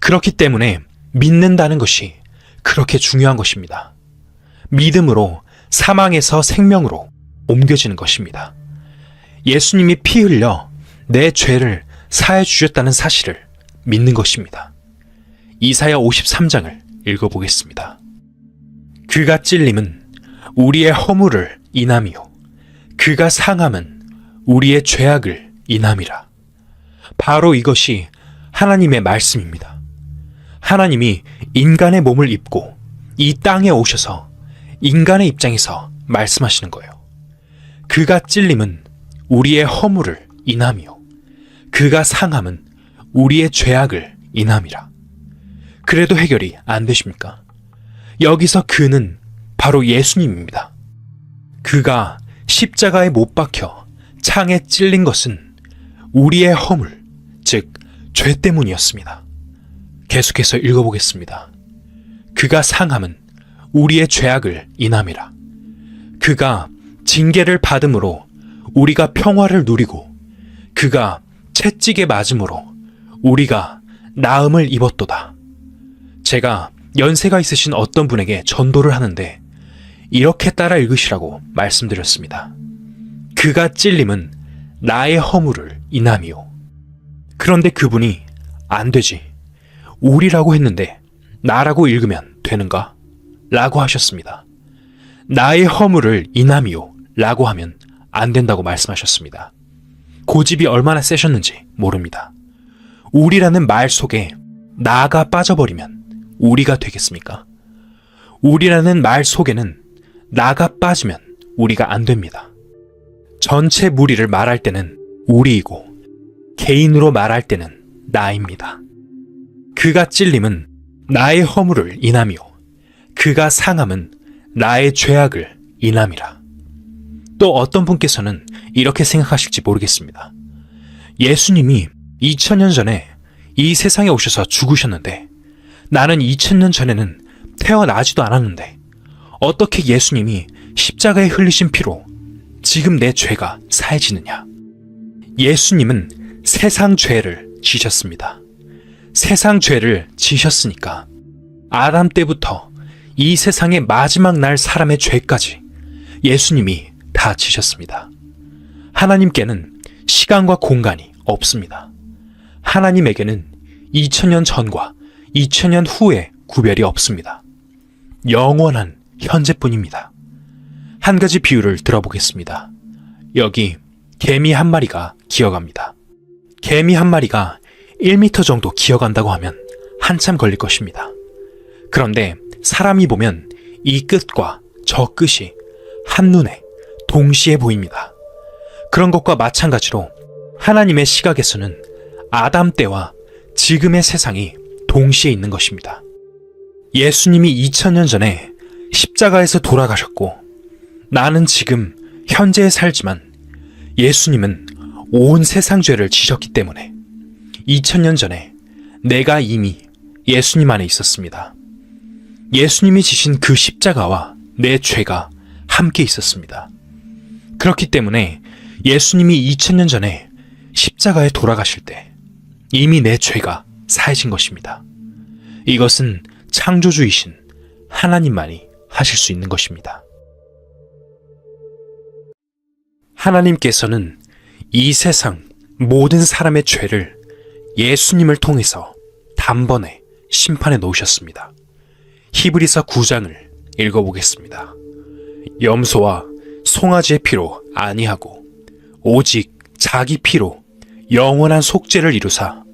그렇기 때문에 믿는다는 것이 그렇게 중요한 것입니다. 믿음으로 사망에서 생명으로 옮겨지는 것입니다. 예수님이 피 흘려 내 죄를 사해 주셨다는 사실을 믿는 것입니다. 이사야 53장을 읽어보겠습니다. 그가 찔림은 우리의 허물을 인함이요 그가 상함은 우리의 죄악을 인함이라. 바로 이것이 하나님의 말씀입니다. 하나님이 인간의 몸을 입고 이 땅에 오셔서 인간의 입장에서 말씀하시는 거예요. 그가 찔림은 우리의 허물을 인함이요 그가 상함은 우리의 죄악을 인함이라. 그래도 해결이 안 되십니까? 여기서 그는 바로 예수님입니다. 그가 십자가에 못 박혀 창에 찔린 것은 우리의 허물, 즉 죄 때문이었습니다. 계속해서 읽어보겠습니다. 그가 상함은 우리의 죄악을 인함이라. 그가 징계를 받음으로 우리가 평화를 누리고 그가 채찍에 맞음으로 우리가 나음을 입었도다. 제가 연세가 있으신 어떤 분에게 전도를 하는데 이렇게 따라 읽으시라고 말씀드렸습니다. 그가 찔림은 나의 허물을 인함이요. 그런데 그분이 안 되지. 우리라고 했는데 나라고 읽으면 되는가? 라고 하셨습니다. 나의 허물을 인함이요 라고 하면 안 된다고 말씀하셨습니다. 고집이 얼마나 세셨는지 모릅니다. 우리라는 말 속에 나가 빠져버리면 우리가 되겠습니까? 우리라는 말 속에는 나가 빠지면 우리가 안 됩니다. 전체 무리를 말할 때는 우리이고 개인으로 말할 때는 나입니다. 그가 찔림은 나의 허물을 인함이요 그가 상함은 나의 죄악을 인함이라. 또 어떤 분께서는 이렇게 생각하실지 모르겠습니다. 예수님이 2000년 전에 이 세상에 오셔서 죽으셨는데 나는 2000년 전에는 태어나지도 않았는데 어떻게 예수님이 십자가에 흘리신 피로 지금 내 죄가 사해지느냐? 예수님은 세상 죄를 지셨습니다. 세상 죄를 지셨으니까 아담 때부터 이 세상의 마지막 날 사람의 죄까지 예수님이 다 지셨습니다. 하나님께는 시간과 공간이 없습니다. 하나님에게는 2000년 전과 2000년 후의 구별이 없습니다. 영원한 현재뿐입니다. 한 가지 비유를 들어보겠습니다. 여기 개미 한 마리가 기어갑니다. 개미 한 마리가 1m 정도 기어간다고 하면 한참 걸릴 것입니다. 그런데 사람이 보면 이 끝과 저 끝이 한눈에 동시에 보입니다. 그런 것과 마찬가지로 하나님의 시각에서는 아담 때와 지금의 세상이 동시에 있는 것입니다. 예수님이 2000년 전에 십자가에서 돌아가셨고 나는 지금 현재에 살지만 예수님은 온 세상 죄를 지셨기 때문에 2000년 전에 내가 이미 예수님 안에 있었습니다. 예수님이 지신 그 십자가와 내 죄가 함께 있었습니다. 그렇기 때문에 예수님이 2000년 전에 십자가에 돌아가실 때 이미 내 죄가 사해진 것입니다. 이것은 창조주이신 하나님만이 하실 수 있는 것입니다. 하나님께서는 이 세상 모든 사람의 죄를 예수님을 통해서 단번에 심판해 놓으셨습니다. 히브리서 9장을 읽어보겠습니다. 염소와 송아지의 피로 아니하고 오직 자기 피로 영원한 속죄를 이루사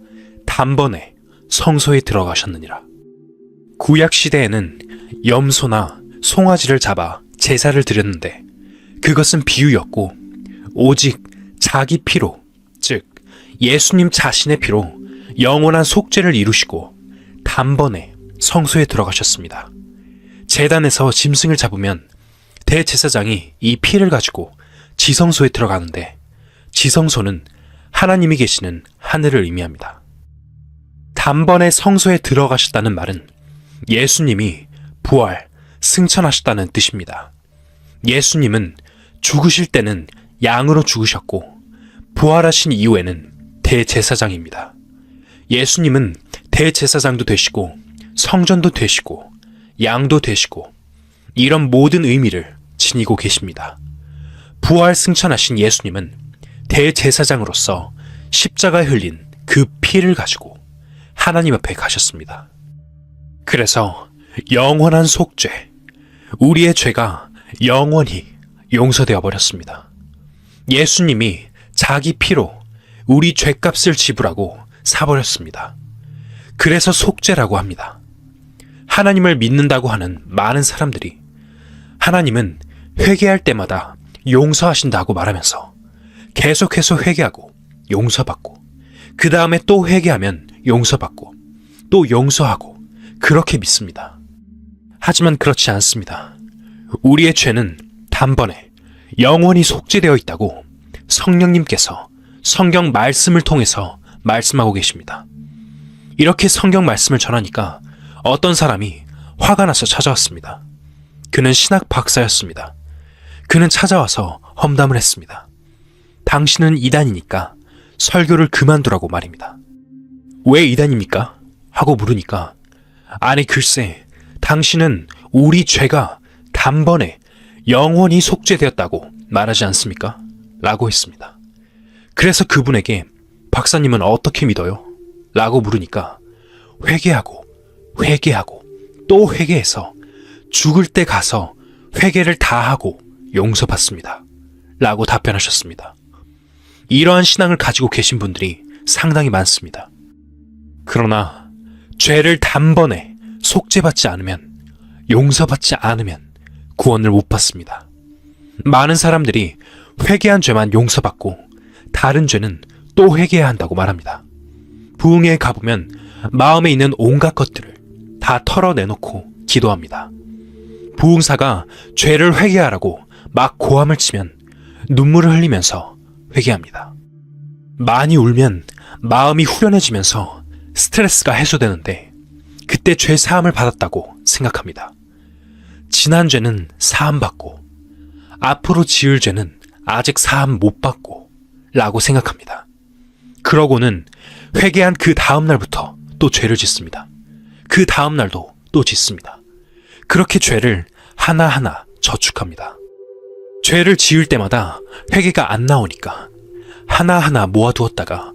단번에 성소에 들어가셨느니라. 구약 시대에는 염소나 송아지를 잡아 제사를 드렸는데 그것은 비유였고 오직 자기 피로, 즉 예수님 자신의 피로 영원한 속죄를 이루시고 단번에 성소에 들어가셨습니다. 제단에서 짐승을 잡으면 대제사장이 이 피를 가지고 지성소에 들어가는데, 지성소는 하나님이 계시는 하늘을 의미합니다. 단번에 성소에 들어가셨다는 말은 예수님이 부활, 승천하셨다는 뜻입니다. 예수님은 죽으실 때는 양으로 죽으셨고 부활하신 이후에는 대제사장입니다. 예수님은 대제사장도 되시고 성전도 되시고 양도 되시고 이런 모든 의미를 지니고 계십니다. 부활 승천하신 예수님은 대제사장으로서 십자가에 흘린 그 피를 가지고 하나님 앞에 가셨습니다. 그래서 영원한 속죄, 우리의 죄가 영원히 용서되어 버렸습니다. 예수님이 자기 피로 우리 죄값을 지불하고 사버렸습니다. 그래서 속죄라고 합니다. 하나님을 믿는다고 하는 많은 사람들이 하나님은 회개할 때마다 용서하신다고 말하면서 계속해서 회개하고 용서받고 그 다음에 또 회개하면 용서받고 또 용서하고 그렇게 믿습니다. 하지만 그렇지 않습니다. 우리의 죄는 단번에 영원히 속죄되어 있다고 성령님께서 성경 말씀을 통해서 말씀하고 계십니다. 이렇게 성경 말씀을 전하니까 어떤 사람이 화가 나서 찾아왔습니다. 그는 신학 박사였습니다. 그는 찾아와서 험담을 했습니다. 당신은 이단이니까 설교를 그만두라고 말입니다. 왜 이단입니까? 하고 물으니까 아니 글쎄 당신은 우리 죄가 단번에 영원히 속죄되었다고 말하지 않습니까? 라고 했습니다. 그래서 그분에게 박사님은 어떻게 믿어요? 라고 물으니까 회개하고 또 회개해서 죽을 때 가서 회개를 다 하고 용서받습니다. 라고 답변하셨습니다. 이러한 신앙을 가지고 계신 분들이 상당히 많습니다. 그러나 죄를 단번에 속죄받지 않으면, 용서받지 않으면 구원을 못 받습니다. 많은 사람들이 회개한 죄만 용서받고 다른 죄는 또 회개해야 한다고 말합니다. 부흥회에 가보면 마음에 있는 온갖 것들을 다 털어내놓고 기도합니다. 부흥사가 죄를 회개하라고 막 고함을 치면 눈물을 흘리면서 회개합니다. 많이 울면 마음이 후련해지면서 스트레스가 해소되는데 그때 죄 사함을 받았다고 생각합니다. 지난 죄는 사함받고 앞으로 지을 죄는 아직 사함 못 받고 라고 생각합니다. 그러고는 회개한 그 다음 날부터 또 죄를 짓습니다. 그 다음 날도 또 짓습니다. 그렇게 죄를 하나하나 저축합니다. 죄를 지을 때마다 회개가 안 나오니까 하나하나 모아두었다가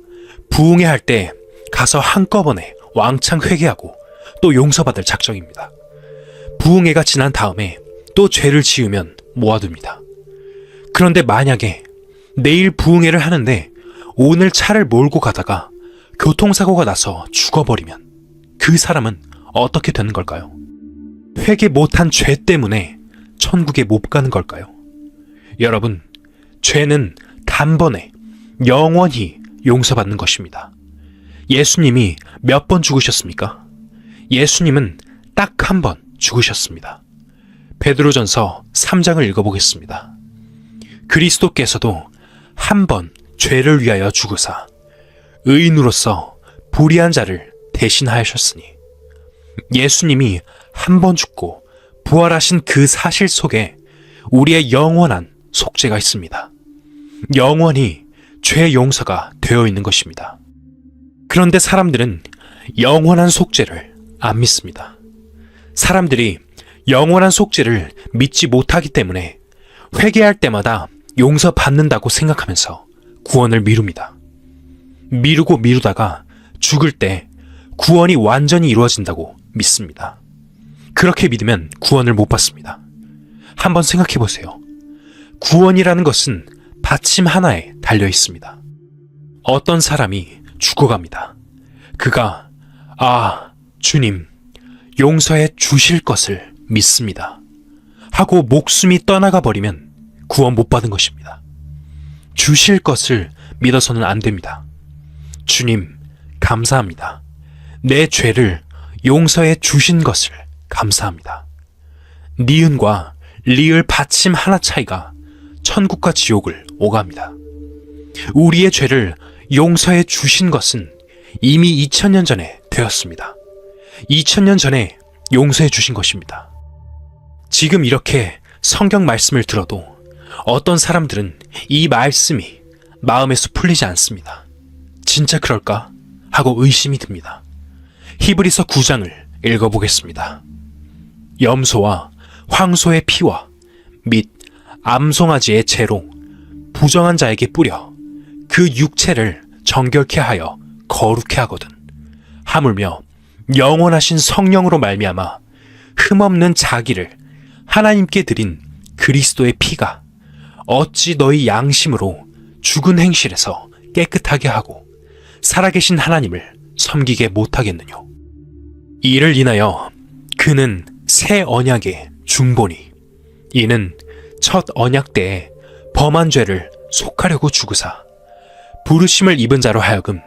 부흥회 할 때 가서 한꺼번에 왕창 회개하고 또 용서받을 작정입니다. 부흥회가 지난 다음에 또 죄를 지으면 모아둡니다. 그런데 만약에 내일 부흥회를 하는데 오늘 차를 몰고 가다가 교통사고가 나서 죽어버리면 그 사람은 어떻게 되는 걸까요? 회개 못한 죄 때문에 천국에 못 가는 걸까요? 여러분, 죄는 단번에 영원히 용서받는 것입니다. 예수님이 몇 번 죽으셨습니까? 예수님은 딱 한 번 죽으셨습니다. 베드로전서 3장을 읽어보겠습니다. 그리스도께서도 한 번 죄를 위하여 죽으사 의인으로서 불의한 자를 대신하셨으니 예수님이 한 번 죽고 부활하신 그 사실 속에 우리의 영원한 속죄가 있습니다. 영원히 죄 용서가 되어 있는 것입니다. 그런데 사람들은 영원한 속죄를 안 믿습니다. 사람들이 영원한 속죄를 믿지 못하기 때문에 회개할 때마다 용서받는다고 생각하면서 구원을 미룹니다. 미루다가 죽을 때 구원이 완전히 이루어진다고 믿습니다. 그렇게 믿으면 구원을 못 받습니다. 한번 생각해 보세요. 구원이라는 것은 받침 하나에 달려 있습니다. 어떤 사람이 죽어갑니다. 그가 주님 용서해 주실 것을 믿습니다 하고 목숨이 떠나가 버리면 구원 못 받은 것입니다. 주실 것을 믿어서는 안 됩니다. 주님, 감사합니다. 내 죄를 용서해 주신 것을 감사합니다. 니은과 리을 받침 하나 차이가 천국과 지옥을 오갑니다. 우리의 죄를 용서해 주신 것은 이미 2000년 전에 되었습니다. 2000년 전에 용서해 주신 것입니다. 지금 이렇게 성경 말씀을 들어도 어떤 사람들은 이 말씀이 마음에서 풀리지 않습니다. 진짜 그럴까? 하고 의심이 듭니다. 히브리서 9장을 읽어보겠습니다. 염소와 황소의 피와 및 암송아지의 재로 부정한 자에게 뿌려 그 육체를 정결케 하여 거룩케 하거든. 하물며 영원하신 성령으로 말미암아 흠없는 자기를 하나님께 드린 그리스도의 피가 어찌 너희 양심으로 죽은 행실에서 깨끗하게 하고 살아계신 하나님을 섬기게 못하겠느냐. 이를 인하여 그는 새 언약의 중보니 이는 첫 언약 때에 범한 죄를 속하려고 죽으사 부르심을 입은 자로 하여금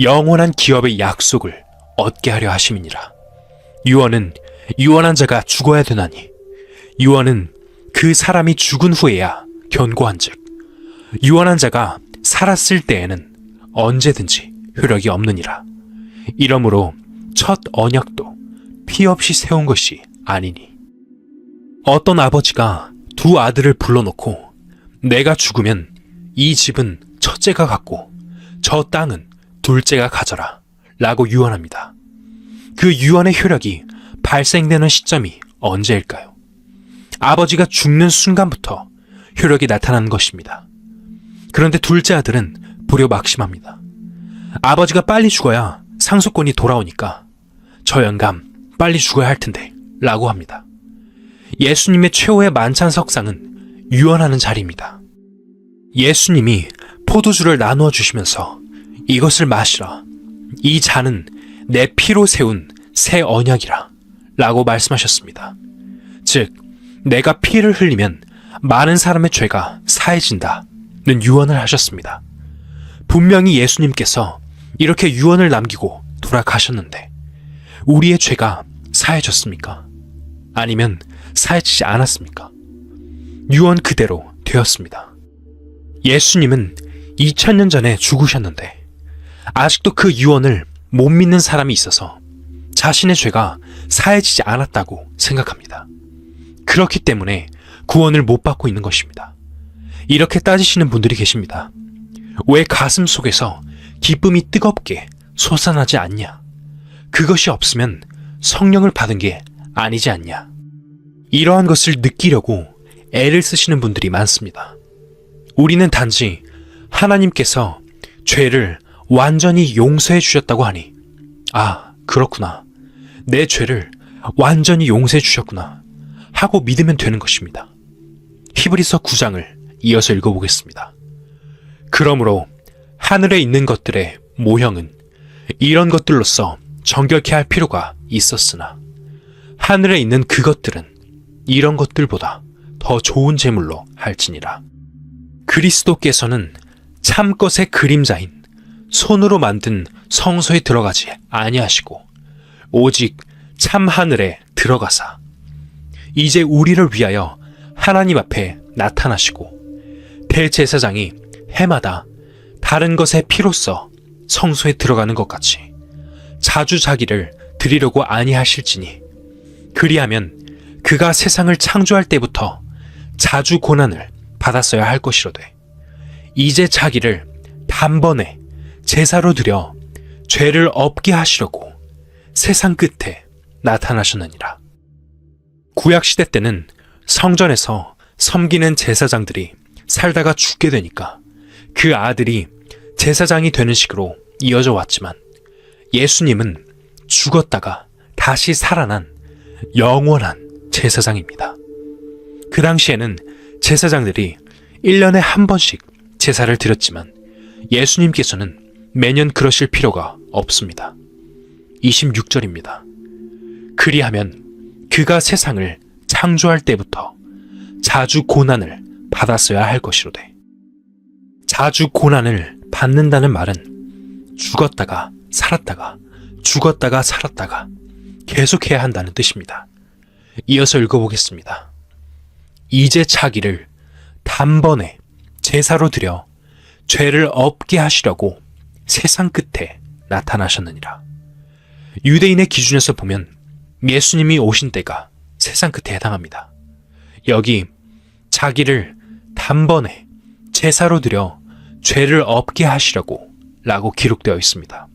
영원한 기업의 약속을 얻게 하려 하심이니라. 유언은 유언한 자가 죽어야 되나니 유언은 그 사람이 죽은 후에야 견고한즉 유언한 자가 살았을 때에는 언제든지 효력이 없느니라. 이러므로 첫 언약도 피 없이 세운 것이 아니니 어떤 아버지가 두 아들을 불러놓고 내가 죽으면 이 집은 첫째가 갖고 저 땅은 둘째가 가져라 라고 유언합니다. 그 유언의 효력이 발생되는 시점이 언제일까요? 아버지가 죽는 순간부터 효력이 나타나는 것입니다. 그런데 둘째 아들은 불효막심합니다. 아버지가 빨리 죽어야 상속권이 돌아오니까 저 영감 빨리 죽어야 할 텐데 라고 합니다. 예수님의 최후의 만찬석상은 유언하는 자리입니다. 예수님이 포도주를 나누어 주시면서 이것을 마시라. 이 잔은 내 피로 세운 새 언약이라 라고 말씀하셨습니다. 즉 내가 피를 흘리면 많은 사람의 죄가 사해진다는 유언을 하셨습니다. 분명히 예수님께서 이렇게 유언을 남기고 돌아가셨는데 우리의 죄가 사해졌습니까? 아니면 사해지지 않았습니까? 유언 그대로 되었습니다. 예수님은 2000년 전에 죽으셨는데 아직도 그 유언을 못 믿는 사람이 있어서 자신의 죄가 사해지지 않았다고 생각합니다. 그렇기 때문에 구원을 못 받고 있는 것입니다. 이렇게 따지시는 분들이 계십니다. 왜 가슴 속에서 기쁨이 뜨겁게 솟아나지 않냐? 그것이 없으면 성령을 받은 게 아니지 않냐? 이러한 것을 느끼려고 애를 쓰시는 분들이 많습니다. 우리는 단지 하나님께서 죄를 완전히 용서해 주셨다고 하니 아, 그렇구나. 내 죄를 완전히 용서해 주셨구나 하고 믿으면 되는 것입니다. 히브리서 9장을 이어서 읽어보겠습니다. 그러므로 하늘에 있는 것들의 모형은 이런 것들로서 정결케 할 필요가 있었으나 하늘에 있는 그것들은 이런 것들보다 더 좋은 제물로 할지니라. 그리스도께서는 참것의 그림자인 손으로 만든 성소에 들어가지 아니하시고 오직 참 하늘에 들어가사 이제 우리를 위하여 하나님 앞에 나타나시고 대제사장이 해마다 다른 것의 피로써 성소에 들어가는 것 같이 자주 자기를 드리려고 아니하실지니 그리하면 그가 세상을 창조할 때부터 자주 고난을 받았어야 할 것이로되 이제 자기를 단번에 제사로 드려 죄를 없게 하시려고 세상 끝에 나타나셨느니라. 구약시대 때는 성전에서 섬기는 제사장들이 살다가 죽게 되니까 그 아들이 제사장이 되는 식으로 이어져 왔지만 예수님은 죽었다가 다시 살아난 영원한 제사장입니다. 그 당시에는 제사장들이 1년에 한 번씩 제사를 드렸지만 예수님께서는 매년 그러실 필요가 없습니다. 26절입니다. 그리하면 그가 세상을 창조할 때부터 자주 고난을 받았어야 할 것이로되 자주 고난을 받는다는 말은 죽었다가 살았다가 죽었다가 살았다가 계속해야 한다는 뜻입니다. 이어서 읽어보겠습니다. 이제 자기를 단번에 제사로 드려 죄를 없게 하시려고 세상 끝에 나타나셨느니라. 유대인의 기준에서 보면 예수님이 오신 때가 세상 끝에 해당합니다. 여기 자기를 단번에 제사로 드려 죄를 없게 하시려고 라고 기록되어 있습니다.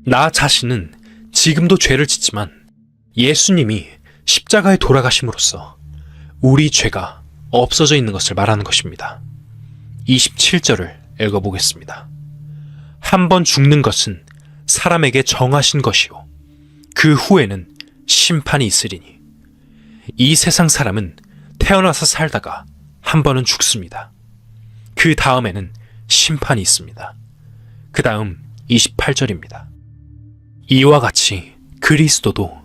나 자신은 지금도 죄를 짓지만 예수님이 십자가에 돌아가심으로써 우리 죄가 없어져 있는 것을 말하는 것입니다. 27절을 읽어보겠습니다. 한 번 죽는 것은 사람에게 정하신 것이요 그 후에는 심판이 있으리니 이 세상 사람은 태어나서 살다가 한 번은 죽습니다. 그 다음에는 심판이 있습니다. 그 다음 28절입니다. 이와 같이 그리스도도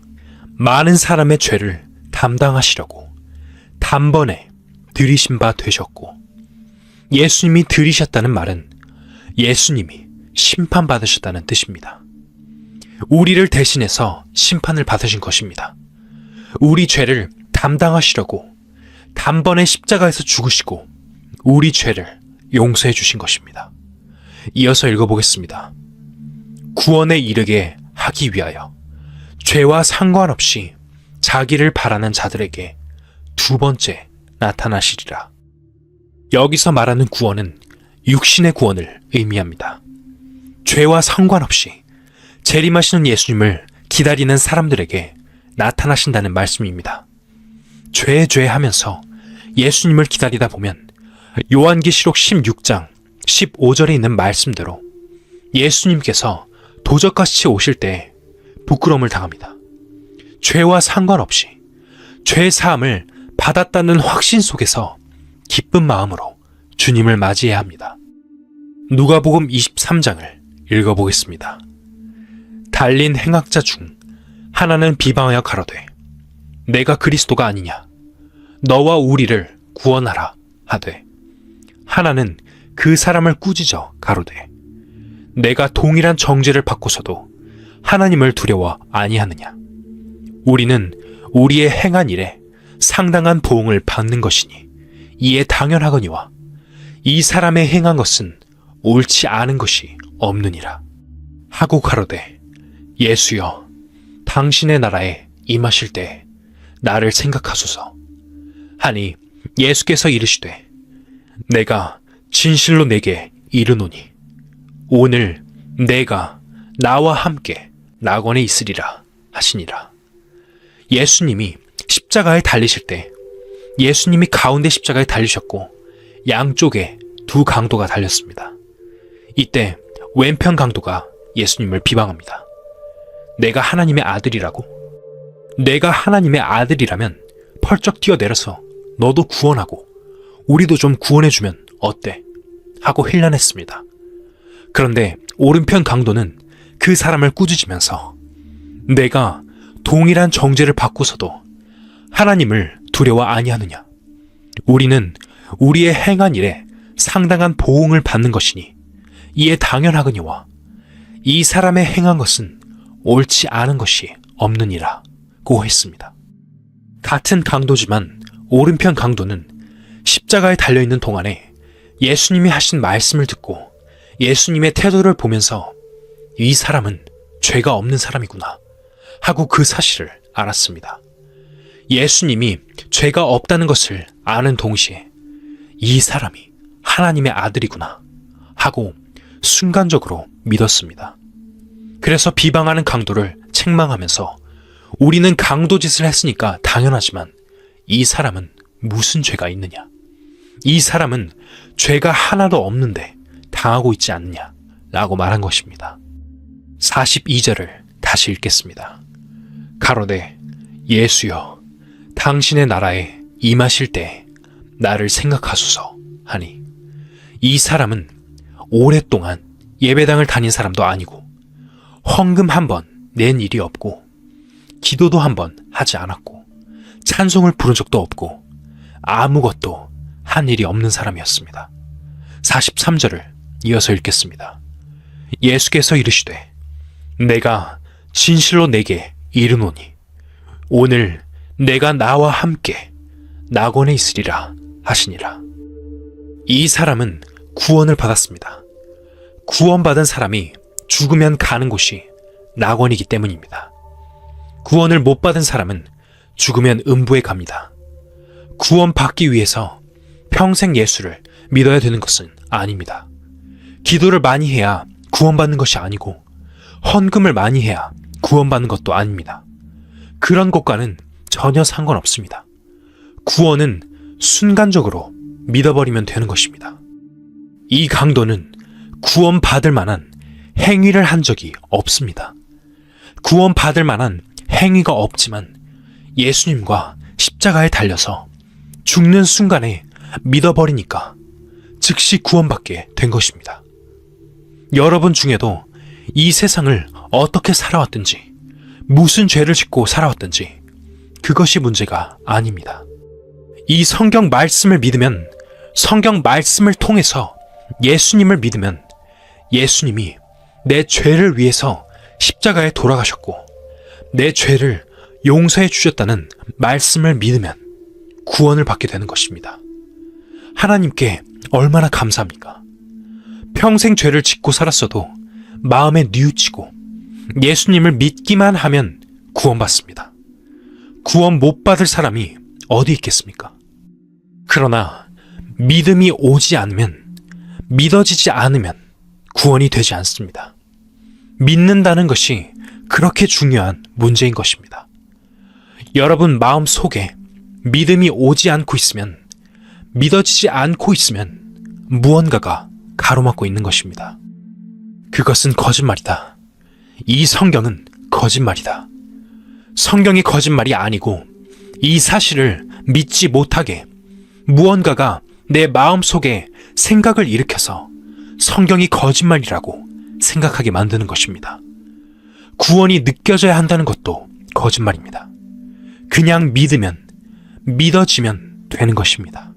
많은 사람의 죄를 담당하시려고 단번에 들이신 바 되셨고, 예수님이 들이셨다는 말은 예수님이 심판받으셨다는 뜻입니다. 우리를 대신해서 심판을 받으신 것입니다. 우리 죄를 담당하시려고 단번에 십자가에서 죽으시고 우리 죄를 용서해 주신 것입니다. 이어서 읽어보겠습니다. 구원에 이르게 하기 위하여 죄와 상관없이 자기를 바라는 자들에게 두 번째 나타나시리라. 여기서 말하는 구원은 육신의 구원을 의미합니다. 죄와 상관없이 재림하시는 예수님을 기다리는 사람들에게 나타나신다는 말씀입니다. 죄 하면서 예수님을 기다리다 보면 요한계시록 16장 15절에 있는 말씀대로 예수님께서 도적같이 오실 때 부끄러움을 당합니다. 죄와 상관없이 죄 사함을 받았다는 확신 속에서 기쁜 마음으로 주님을 맞이해야 합니다. 누가복음 23장을 읽어보겠습니다. 달린 행악자 중 하나는 비방하여 가로되 내가 그리스도가 아니냐 너와 우리를 구원하라 하되, 하나는 그 사람을 꾸짖어 가로되 내가 동일한 정죄를 받고서도 하나님을 두려워 아니하느냐. 우리는 우리의 행한 일에 상당한 보응을 받는 것이니 이에 당연하거니와 이 사람의 행한 것은 옳지 않은 것이 없느니라 하고 가로되 예수여 당신의 나라에 임하실 때 나를 생각하소서 하니, 예수께서 이르시되 내가 진실로 내게 이르노니 오늘 내가 나와 함께 낙원에 있으리라 하시니라. 예수님이 십자가에 달리실 때 예수님이 가운데 십자가에 달리셨고 양쪽에 두 강도가 달렸습니다. 이때 왼편 강도가 예수님을 비방합니다. 내가 하나님의 아들이라고? 내가 하나님의 아들이라면 펄쩍 뛰어내려서 너도 구원하고 우리도 좀 구원해주면 어때? 하고 힐난했습니다. 그런데 오른편 강도는 그 사람을 꾸짖으면서 내가 동일한 정죄를 받고서도 하나님을 두려워 아니하느냐. 우리는 우리의 행한 일에 상당한 보응을 받는 것이니 이에 당연하거니와 이 사람의 행한 것은 옳지 않은 것이 없느니라 고 했습니다. 같은 강도지만 오른편 강도는 십자가에 달려있는 동안에 예수님이 하신 말씀을 듣고 예수님의 태도를 보면서 이 사람은 죄가 없는 사람이구나 하고 그 사실을 알았습니다. 예수님이 죄가 없다는 것을 아는 동시에 이 사람이 하나님의 아들이구나 하고 순간적으로 믿었습니다. 그래서 비방하는 강도를 책망하면서 우리는 강도 짓을 했으니까 당연하지만 이 사람은 무슨 죄가 있느냐? 이 사람은 죄가 하나도 없는데 당하고 있지 않느냐? 라고 말한 것입니다. 42절을 다시 읽겠습니다. 가로되 예수여 당신의 나라에 임하실 때 나를 생각하소서 하니, 이 사람은 오랫동안 예배당을 다닌 사람도 아니고 헌금 한 번 낸 일이 없고 기도도 한 번 하지 않았고 찬송을 부른 적도 없고 아무것도 한 일이 없는 사람이었습니다. 43절을 이어서 읽겠습니다. 예수께서 이르시되 내가 진실로 내게 이르노니 오늘 내가 나와 함께 낙원에 있으리라 하시니라. 이 사람은 구원을 받았습니다. 구원받은 사람이 죽으면 가는 곳이 낙원이기 때문입니다. 구원을 못 받은 사람은 죽으면 음부에 갑니다. 구원받기 위해서 평생 예수를 믿어야 되는 것은 아닙니다. 기도를 많이 해야 구원받는 것이 아니고 헌금을 많이 해야 구원받는 것도 아닙니다. 그런 것과는 전혀 상관없습니다. 구원은 순간적으로 믿어버리면 되는 것입니다. 이 강도는 구원받을 만한 행위를 한 적이 없습니다. 구원받을 만한 행위가 없지만 예수님과 십자가에 달려서 죽는 순간에 믿어버리니까 즉시 구원받게 된 것입니다. 여러분 중에도 이 세상을 어떻게 살아왔든지, 무슨 죄를 짓고 살아왔든지 그것이 문제가 아닙니다. 이 성경 말씀을 믿으면, 성경 말씀을 통해서 예수님을 믿으면 예수님이 내 죄를 위해서 십자가에 돌아가셨고 내 죄를 용서해 주셨다는 말씀을 믿으면 구원을 받게 되는 것입니다. 하나님께 얼마나 감사합니까? 평생 죄를 짓고 살았어도 마음에 뉘우치고 예수님을 믿기만 하면 구원받습니다. 구원 못 받을 사람이 어디 있겠습니까? 그러나 믿음이 오지 않으면, 믿어지지 않으면 구원이 되지 않습니다. 믿는다는 것이 그렇게 중요한 문제인 것입니다. 여러분 마음 속에 믿음이 오지 않고 있으면, 믿어지지 않고 있으면 무언가가 가로막고 있는 것입니다. 그것은 거짓말이다. 이 성경은 거짓말이다. 성경이 거짓말이 아니고 이 사실을 믿지 못하게 무언가가 내 마음 속에 생각을 일으켜서 성경이 거짓말이라고 생각하게 만드는 것입니다. 구원이 느껴져야 한다는 것도 거짓말입니다. 그냥 믿으면, 믿어지면 되는 것입니다.